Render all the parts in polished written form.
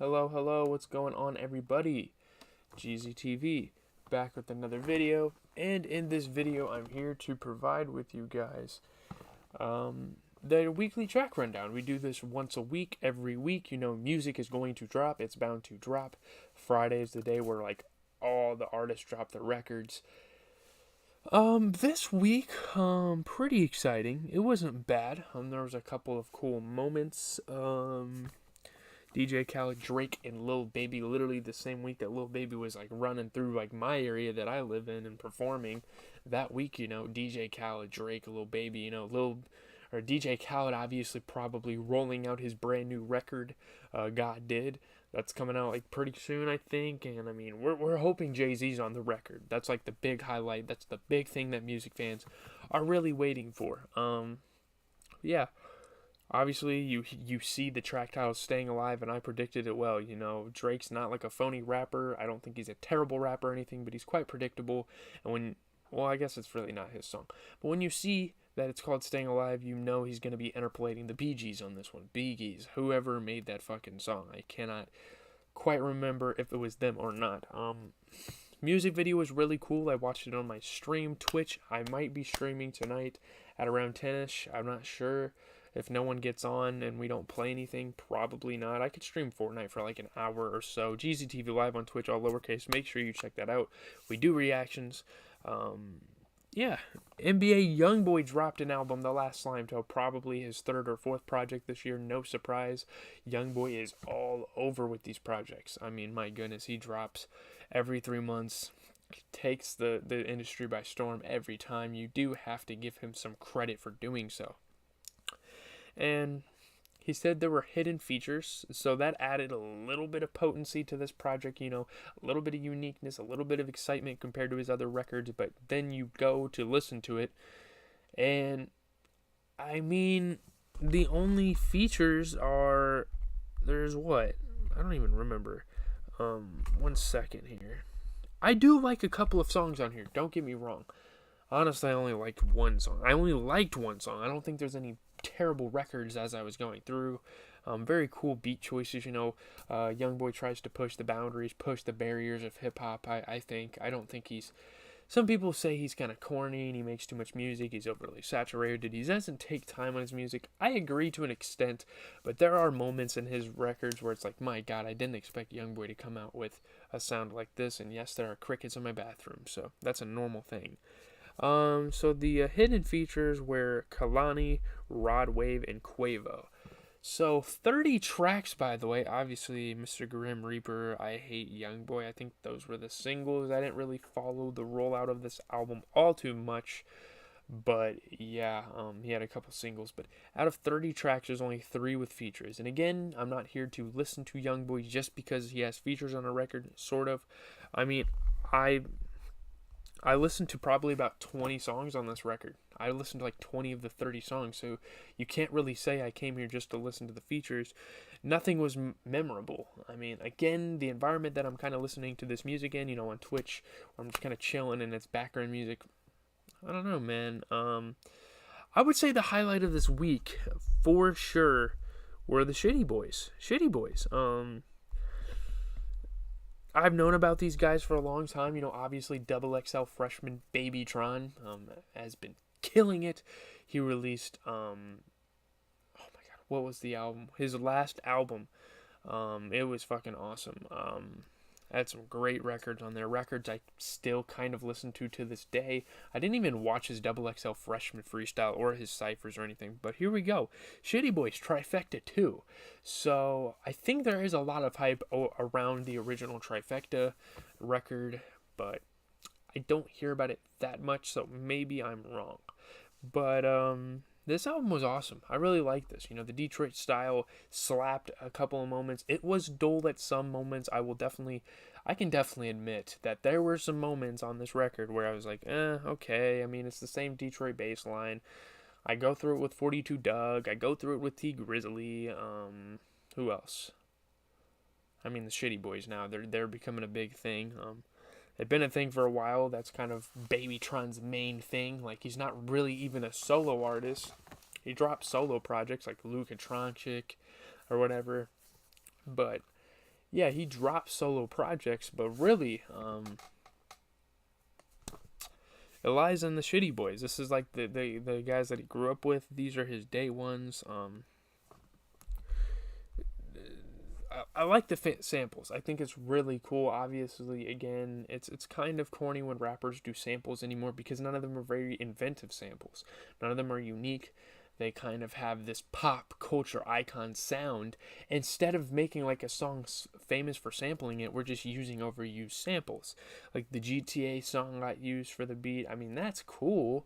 Hello, hello, what's going on, everybody? GZTV, back with another video, and in this video, I'm here to provide with you guys the weekly track rundown. We do this once a week, every week. You know, music is going to drop, it's bound to drop. Friday is the day where, like, all the artists drop their records. This week, pretty exciting. It wasn't bad. There was a couple of cool moments. DJ Khaled, Drake, and Lil Baby, literally the same week that Lil Baby was like running through like my area that I live in and performing. That week, you know, DJ Khaled, Drake, Lil Baby, you know, DJ Khaled obviously probably rolling out his brand new record, God Did. That's coming out like pretty soon, I think. And I mean, we're hoping Jay-Z's on the record. That's like the big highlight. That's the big thing that music fans are really waiting for. Yeah. Obviously, you see the track title Staying Alive, and I predicted it well. You know, Drake's not like a phony rapper. I don't think he's a terrible rapper or anything, but he's quite predictable. And well, I guess it's really not his song. But when you see that it's called Staying Alive, you know he's going to be interpolating the Bee Gees on this one. Bee Gees, whoever made that fucking song. I cannot quite remember if it was them or not. Music video was really cool. I watched it on my stream, Twitch. I might be streaming tonight at around 10ish. I'm not sure. If no one gets on and we don't play anything, probably not. I could stream Fortnite for like an hour or so. GZTV Live on Twitch, all lowercase. Make sure you check that out. We do reactions. Yeah. NBA YoungBoy dropped an album, The Last Slime Toe, probably his third or fourth project this year. No surprise. YoungBoy is all over with these projects. I mean, my goodness, he drops every 3 months. Takes the industry by storm every time. You do have to give him some credit for doing so. And he said there were hidden features, so that added a little bit of potency to this project, you know, a little bit of uniqueness, a little bit of excitement compared to his other records. But then you go to listen to it, and I mean, the only features are, there's what? I don't even remember. 1 second here. I do like a couple of songs on here, don't get me wrong. Honestly, I only liked one song. I don't think there's any terrible records as I was going through. Very cool beat choices, you know. YoungBoy tries to push the boundaries, push the barriers of hip-hop, I think. I don't think he's... Some people say he's kind of corny and he makes too much music. He's overly saturated. He doesn't take time on his music. I agree to an extent, but there are moments in his records where it's like, my God, I didn't expect YoungBoy to come out with a sound like this. And yes, there are crickets in my bathroom, so that's a normal thing. So the hidden features were Kalani, Rod Wave, and Quavo. So 30 tracks, by the way. Obviously, Mr. Grim Reaper, I Hate YoungBoy. I think those were the singles. I didn't really follow the rollout of this album all too much. But yeah, he had a couple singles. But out of 30 tracks, there's only 3 with features. And again, I'm not here to listen to YoungBoy just because he has features on a record, sort of. I mean, I listened to probably about 20 songs on this record. I listened to like 20 of the 30 songs, so you can't really say I came here just to listen to the features. Nothing was memorable. I mean, again, the environment that I'm kind of listening to this music in, you know, on Twitch, where I'm just kind of chilling and it's background music. I don't know, man. I would say the highlight of this week, for sure, were the Shitty Boys. I've known about these guys for a long time. You know, obviously, Double XL freshman Babytron has been killing it. He released, oh my God, what was the album? His last album. It was fucking awesome. Had some great records on there. Records I still kind of listen to this day. I didn't even watch his Double XL freshman freestyle or his ciphers or anything. But here we go. Shitty Boys Trifecta 2. So I think there is a lot of hype around the original Trifecta record. But I don't hear about it that much. So maybe I'm wrong. But this album was awesome. I really liked this. You know, the Detroit style slapped a couple of moments. It was dull at some moments. I can definitely admit that there were some moments on this record where I was like, okay. I mean, it's the same Detroit bass line. I go through it with 42 Doug. I go through it with T Grizzly. Who else? I mean, the Shitty Boys now. They're becoming a big thing. They've been a thing for a while. That's kind of Babytron's main thing. Like, he's not really even a solo artist. He drops solo projects like Luka Tronchik or whatever. But yeah, he drops solo projects, but really, it lies in the Shitty Boys. This is like the guys that he grew up with. These are his day ones. I like the samples. I think it's really cool. Obviously, again, it's kind of corny when rappers do samples anymore because none of them are very inventive samples. None of them are unique. They kind of have this pop culture icon sound. Instead of making like a song famous for sampling it, we're just using overused samples. Like the GTA song got used for the beat. I mean, that's cool,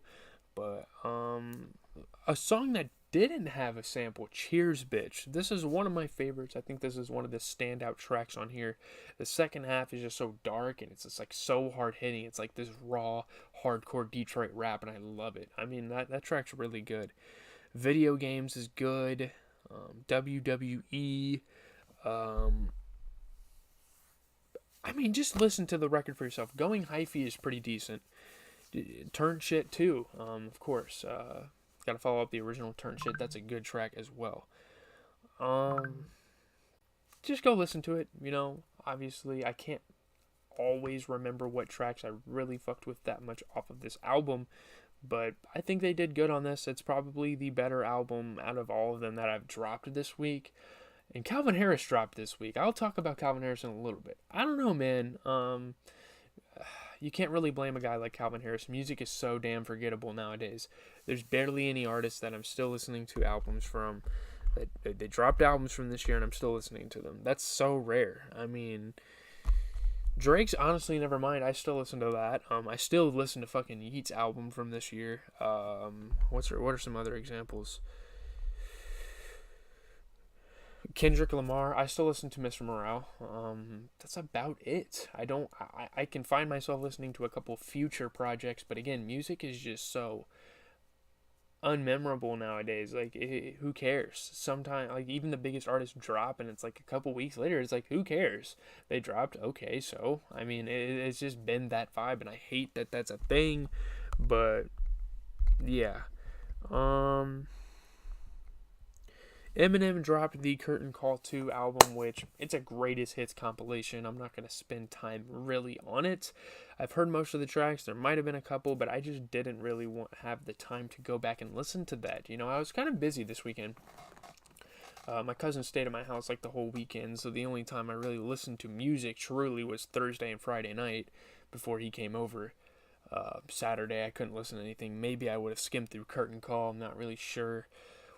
but a song that didn't have a sample, Cheers Bitch. This is one of my favorites. I think this is one of the standout tracks on here. The second half is just so dark and it's just like so hard hitting. It's like this raw, hardcore Detroit rap, and I love it. I mean, that track's really good. Video Games is good. WWE. I mean, just listen to the record for yourself. Going Hyphy is pretty decent. Turn Shit too, of course. Gotta follow up the original Turn Shit. That's a good track as well. Just go listen to it. You know, obviously, I can't always remember what tracks I really fucked with that much off of this album, but I think they did good on this. It's probably the better album out of all of them that I've dropped this week. And Calvin Harris dropped this week. I'll talk about Calvin Harris in a little bit. I don't know, man. You can't really blame a guy like Calvin Harris. Music is so damn forgettable nowadays. There's barely any artists that I'm still listening to albums from. They dropped albums from this year and I'm still listening to them. That's so rare. I mean, Drake's honestly, never mind. I still listen to that. I still listen to fucking Yeat's album from this year. What are some other examples? Kendrick Lamar, I still listen to Mr. Morale. That's about it. I can find myself listening to a couple Future projects, but again, music is just so unmemorable nowadays. Like, who cares? Sometimes, like, even the biggest artists drop, and it's like a couple weeks later, it's like, who cares? They dropped, okay, so, I mean, it's just been that vibe, and I hate that that's a thing, but, yeah. Eminem dropped the Curtain Call 2 album, which it's a greatest hits compilation. I'm not going to spend time really on it. I've heard most of the tracks. There might have been a couple, but I just didn't really have the time to go back and listen to that. You know, I was kind of busy this weekend. My cousin stayed at my house like the whole weekend, so the only time I really listened to music truly was Thursday and Friday night before he came over. Saturday, I couldn't listen to anything. Maybe I would have skimmed through Curtain Call. I'm not really sure.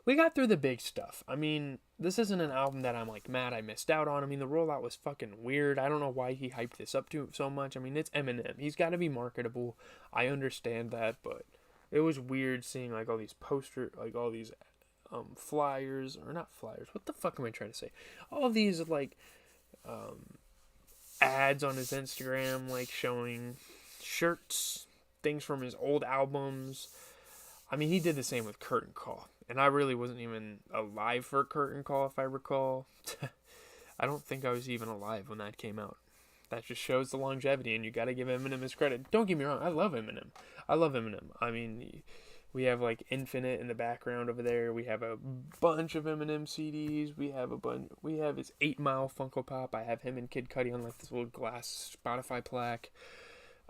We got through the big stuff. I mean, this isn't an album that I'm like mad I missed out on. I mean, the rollout was fucking weird. I don't know why he hyped this up to so much. I mean, it's Eminem. He's got to be marketable. I understand that, but it was weird seeing like all these all these flyers, or not flyers. What the fuck am I trying to say? All these like ads on his Instagram, like showing shirts, things from his old albums. I mean, he did the same with Curtain Call. And I really wasn't even alive for Curtain Call, if I recall. I don't think I was even alive when that came out. That just shows the longevity, and you gotta give Eminem his credit. Don't get me wrong, I love Eminem. I mean, we have like Infinite in the background over there. We have a bunch of Eminem CDs. We have his 8 Mile Funko Pop. I have him and Kid Cudi on like this little glass Spotify plaque.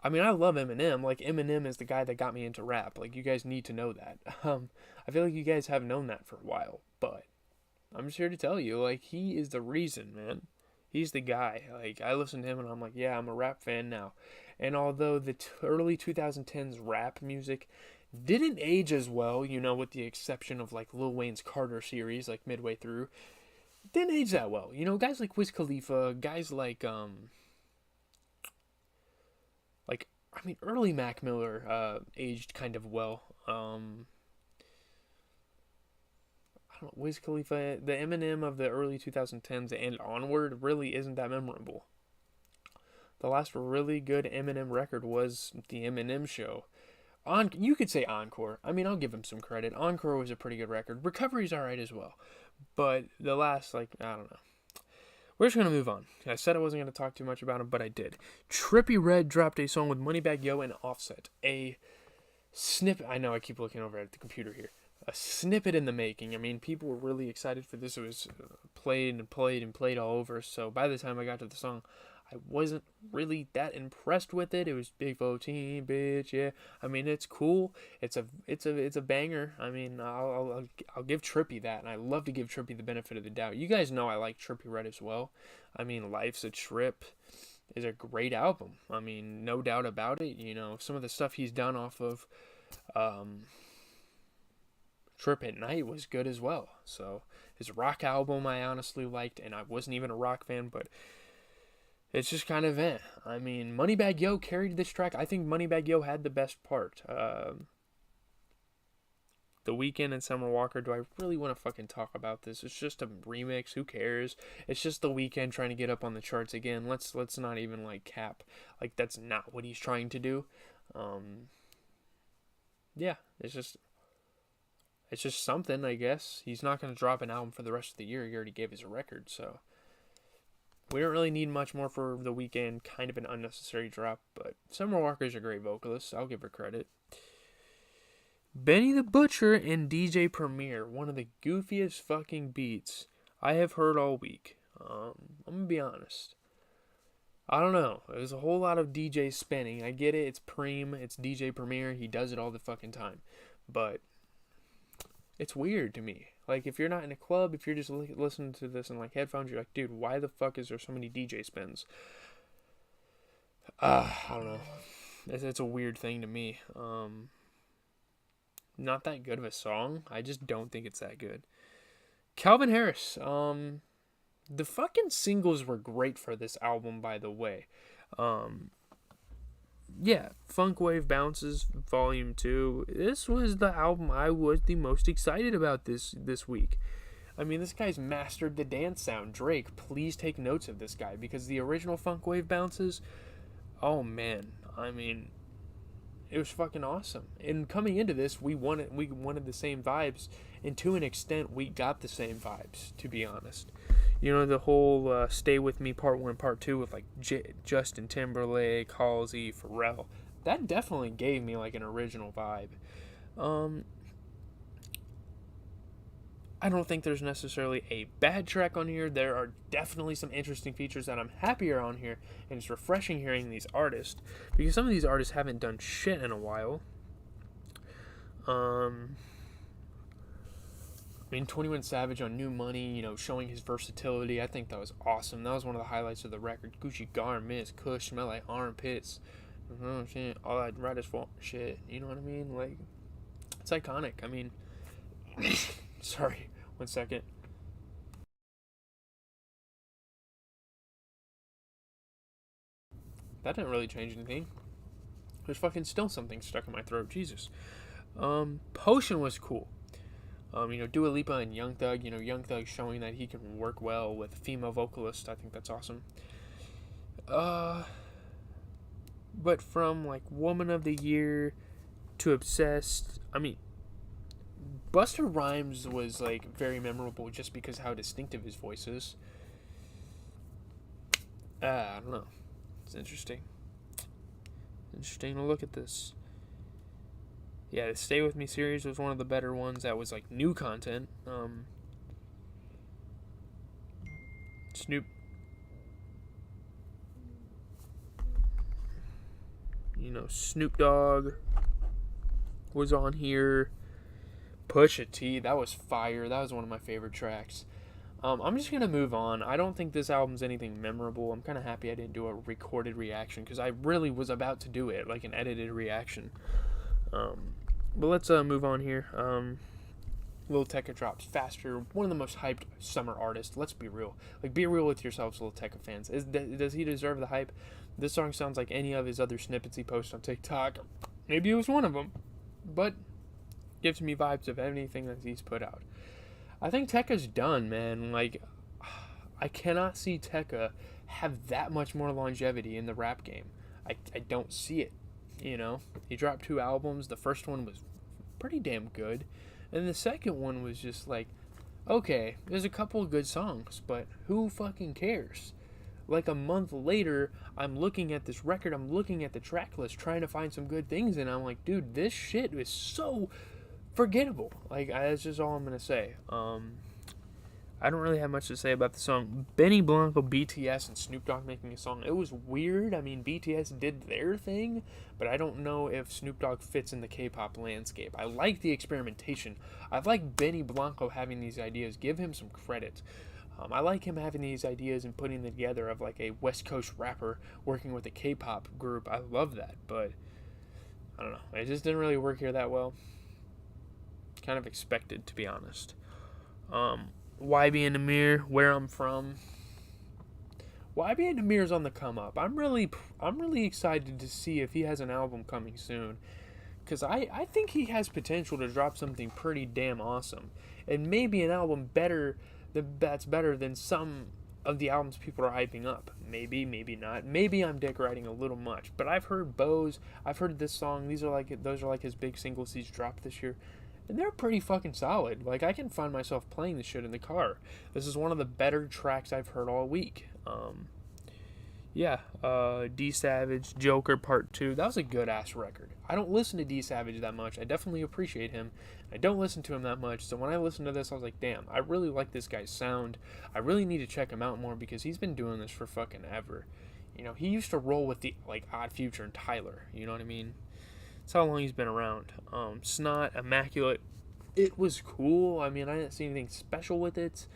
I mean, I love Eminem. Like, Eminem is the guy that got me into rap. Like, you guys need to know that. I feel like you guys have known that for a while, but I'm just here to tell you, like, he is the reason, man. He's the guy. Like, I listen to him and I'm like, yeah, I'm a rap fan now. And although the early 2010s rap music didn't age as well, you know, with the exception of, like, Lil Wayne's Carter series, like, midway through, didn't age that well. You know, guys like Wiz Khalifa, guys like, I mean, early Mac Miller aged kind of well. I don't know, Wiz Khalifa, the Eminem of the early 2010s and onward really isn't that memorable. The last really good Eminem record was the Eminem Show. You could say Encore. I mean, I'll give him some credit. Encore was a pretty good record. Recovery's alright as well. But the last, like, I don't know. We're just going to move on. I said I wasn't going to talk too much about him, but I did. Trippie Redd dropped a song with Moneybagg Yo and Offset. A snippet. I know I keep looking over at the computer here. a snippet in the making. I mean, people were really excited for this. It was played and played and played all over. So by the time I got to the song, I wasn't really that impressed with it. It was Big 14, bitch, yeah. I mean, it's cool. It's a banger. I mean, I'll give Trippy that, and I love to give Trippy the benefit of the doubt. You guys know I like Trippy Red as well. I mean, Life's a Trip is a great album. I mean, no doubt about it. You know, some of the stuff he's done off of Trip at Night was good as well. So his rock album I honestly liked, and I wasn't even a rock fan, but it's just kind of I mean, Moneybagg Yo carried this track. I think Moneybagg Yo had the best part. The Weeknd and Summer Walker. Do I really want to fucking talk about this? It's just a remix. Who cares? It's just The Weeknd trying to get up on the charts again. Let's not even like cap. Like that's not what he's trying to do. Yeah, it's just something, I guess. He's not going to drop an album for the rest of the year. He already gave his record, so we don't really need much more for The Weeknd. Kind of an unnecessary drop, but Summer Walker's a great vocalist. I'll give her credit. Benny the Butcher and DJ Premier, one of the goofiest fucking beats I have heard all week. I'm gonna be honest. I don't know. There's a whole lot of DJ spinning. I get it. It's Preem. It's DJ Premier. He does it all the fucking time. But it's weird to me. Like, if you're not in a club, if you're just listening to this in, like, headphones, you're like, dude, why the fuck is there so many DJ spins? I don't know. It's a weird thing to me. Not that good of a song. I just don't think it's that good. Calvin Harris. The fucking singles were great for this album, by the way. Yeah, Funk Wave Bounces Volume 2. This was the album I was the most excited about this week. I mean, this guy's mastered the dance sound. Drake, please take notes of this guy, because the original Funk Wave Bounces, oh man, I mean, it was fucking awesome. And coming into this, we wanted the same vibes, and to an extent, we got the same vibes, to be honest. You know, the whole Stay With Me Part 1, Part 2 with, like, Justin Timberlake, Halsey, Pharrell. That definitely gave me, like, an original vibe. I don't think there's necessarily a bad track on here. There are definitely some interesting features that I'm happier on here, and it's refreshing hearing these artists, because some of these artists haven't done shit in a while. I mean, 21 Savage on New Money, you know, showing his versatility. I think that was awesome. That was one of the highlights of the record. Gucci garments, Kush, smell like armpits, shit, all that right as fault shit. You know what I mean? Like, it's iconic. I mean, sorry, 1 second. That didn't really change anything. There's fucking still something stuck in my throat. Jesus. Potion was cool. You know, Dua Lipa and Young Thug. You know, Young Thug showing that he can work well with female vocalists. I think that's awesome. But from, like, Woman of the Year to Obsessed, I mean, Busta Rhymes was, like, very memorable just because how distinctive his voice is. I don't know. It's interesting. Interesting to look at this. Yeah, the Stay With Me series was one of the better ones. That was, like, new content. Snoop. You know, Snoop Dogg was on here. Pusha T, that was fire. That was one of my favorite tracks. I'm just going to move on. I don't think this album's anything memorable. I'm kind of happy I didn't do a recorded reaction, because I really was about to do it, like an edited reaction. But let's move on here. Lil Tecca drops faster. One of the most hyped summer artists. Let's be real. Like, be real with yourselves, Lil Tecca fans. Does he deserve the hype? This song sounds like any of his other snippets he posts on TikTok. Maybe it was one of them. But gives me vibes of anything that he's put out. I think Tecca's done, man. Like, I cannot see Tecca have that much more longevity in the rap game. I don't see it. You know, he dropped 2 albums. The first one was pretty damn good, and the second one was just like, okay, there's a couple of good songs, but who fucking cares? Like, a month later, I'm looking at this record, I'm looking at the track list, trying to find some good things, and I'm like, dude, this shit is so forgettable. Like, that's just all I'm gonna say. I don't really have much to say about the song. Benny Blanco, BTS, and Snoop Dogg making a song. It was weird. I mean, BTS did their thing, but I don't know if Snoop Dogg fits in the K-pop landscape. I like the experimentation. I like Benny Blanco having these ideas. Give him some credit. I like him having these ideas and putting them together of like a West Coast rapper working with a K-pop group. I love that, but I don't know. It just didn't really work here that well. Kind of expected, to be honest. YB and Amir, where I'm from. YB and Amir's on the come up. I'm really excited to see if he has an album coming soon, because I think he has potential to drop something pretty damn awesome, and maybe an album that's better than some of the albums people are hyping up. Maybe not. Maybe I'm dick riding a little much, but I've heard Bows. I've heard this song. Those are like his big singles he's dropped this year. And they're pretty fucking solid. Like, I can find myself playing this shit in the car. This is one of the better tracks I've heard all week. D Savage, Joker Part 2. That was a good-ass record. I don't listen to D Savage that much. I definitely appreciate him. I don't listen to him that much. So when I listened to this, I was like, damn, I really like this guy's sound. I really need to check him out more because he's been doing this for fucking ever. You know, he used to roll with the, like, Odd Future and Tyler. You know what I mean? That's how long he's been around. Snot, Immaculate. It was cool. I mean, I didn't see anything special with it.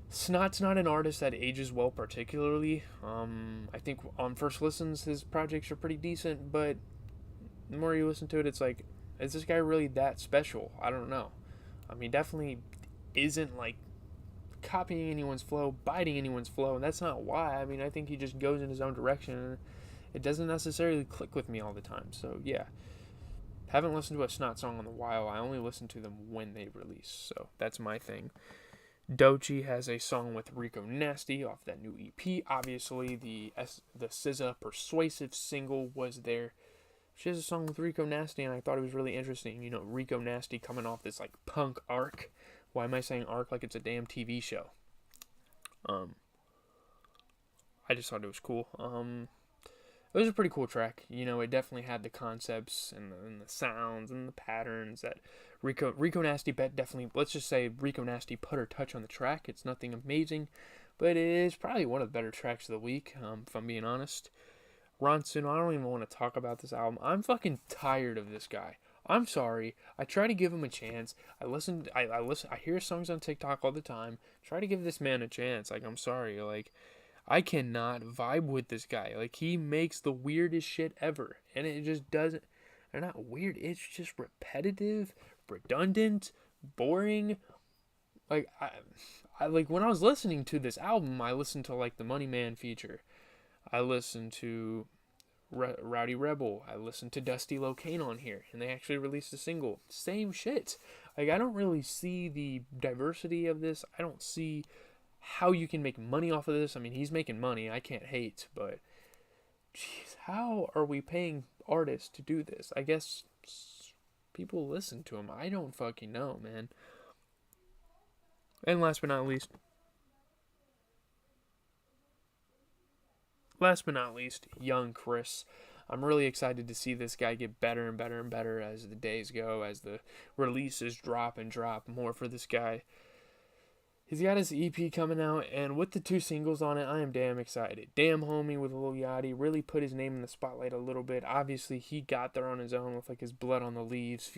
Snot's not an artist that ages well particularly. I think on first listens, his projects are pretty decent, but the more you listen to it, it's like, is this guy really that special? I don't know. I mean, definitely isn't, like, copying anyone's flow, biting anyone's flow, and that's not why. I mean, I think he just goes in his own direction, and it doesn't necessarily click with me all the time. So, yeah. Haven't listened to a Snot song in a while. I only listen to them when they release. So, that's my thing. Doechii has a song with Rico Nasty off that new EP. Obviously, the SZA Persuasive single was there. She has a song with Rico Nasty, and I thought it was really interesting. You know, Rico Nasty coming off this, like, punk arc. Why am I saying arc like it's a damn TV show? I just thought it was cool. It was a pretty cool track. You know, it definitely had the concepts and the sounds and the patterns that Rico Nasty definitely, let's just say Rico Nasty put her touch on the track. It's nothing amazing, but it is probably one of the better tracks of the week, if I'm being honest. Ronson, I don't even want to talk about this album. I'm fucking tired of this guy. I'm sorry. I try to give him a chance. I hear songs on TikTok all the time. Try to give this man a chance. Like, I'm sorry. Like, I cannot vibe with this guy. Like, he makes the weirdest shit ever. And it just doesn't... They're not weird. It's just repetitive, redundant, boring. Like, I like, when I was listening to this album, I listened to, like, the Money Man feature. I listened to Rowdy Rebel. I listened to Dusty Locane on here. And they actually released a single. Same shit. Like, I don't really see the diversity of this. I don't see how you can make money off of this. I mean, he's making money. I can't hate, but jeez, how are we paying artists to do this? I guess people listen to him. I don't fucking know, man. And last but not least, young Chris. I'm really excited to see this guy get better and better and better as the days go, as the releases drop and drop more for this guy. He's got his EP coming out, and with the 2 singles on it, I am damn excited. Damn Homie with Lil Yachty really put his name in the spotlight a little bit. Obviously, he got there on his own with, like, his Blood on the Leaves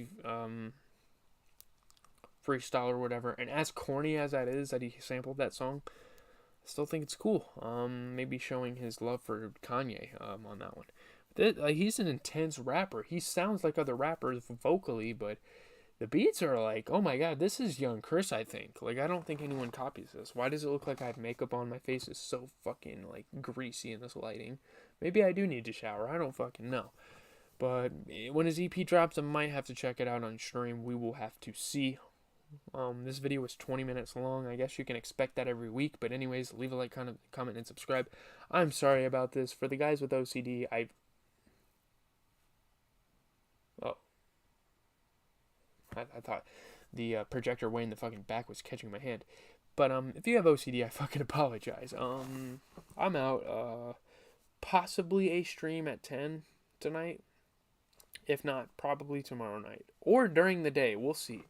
freestyle or whatever. And as corny as that is, that he sampled that song, I still think it's cool. Maybe showing his love for Kanye on that one. He's an intense rapper. He sounds like other rappers vocally, but the beats are like, oh my god, this is young Chris, I think. Like, I don't think anyone copies this. Why does it look like I have makeup on? My face is so fucking, like, greasy in this lighting. Maybe I do need to shower. I don't fucking know. But when his EP drops, I might have to check it out on stream. We will have to see. This video was 20 minutes long. I guess you can expect that every week. But anyways, leave a like, comment, and subscribe. I'm sorry about this. For the guys with OCD, I thought the projector way in the fucking back was catching my hand. But if you have OCD, I fucking apologize. I'm out. Possibly a stream at 10 tonight. If not, probably tomorrow night or during the day. We'll see.